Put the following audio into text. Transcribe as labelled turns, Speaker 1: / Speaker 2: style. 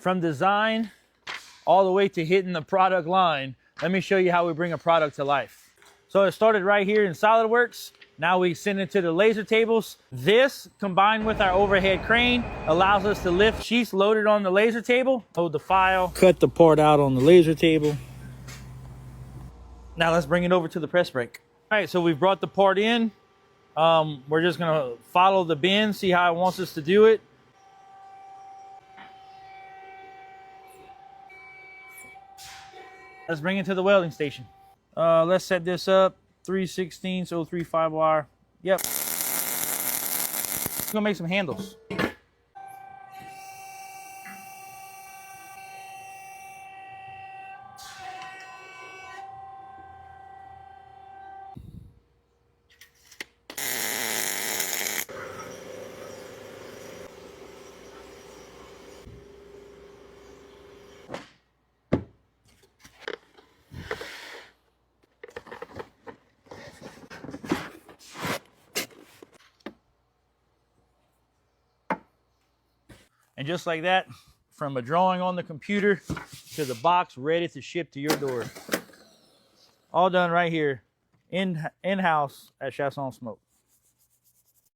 Speaker 1: From design all the way to hitting the product line, let me show you how we bring a product to life. So it started right here in SolidWorks. Now we send it to the laser tables. This, combined with our overhead crane, allows us to lift sheets loaded on the laser table, hold the file, cut the part out on the laser table. Now let's bring it over to the press brake. All right, so we've brought the part in. We're just gonna follow the bin, see how it wants us to do it. Let's bring it to the welding station. Let's set this up, 3/16, so 3/5 wire. Yep. It's gonna make some handles. And just like that, from a drawing on the computer to the box ready to ship to your door. All done right here in-house at Chasson Smoke.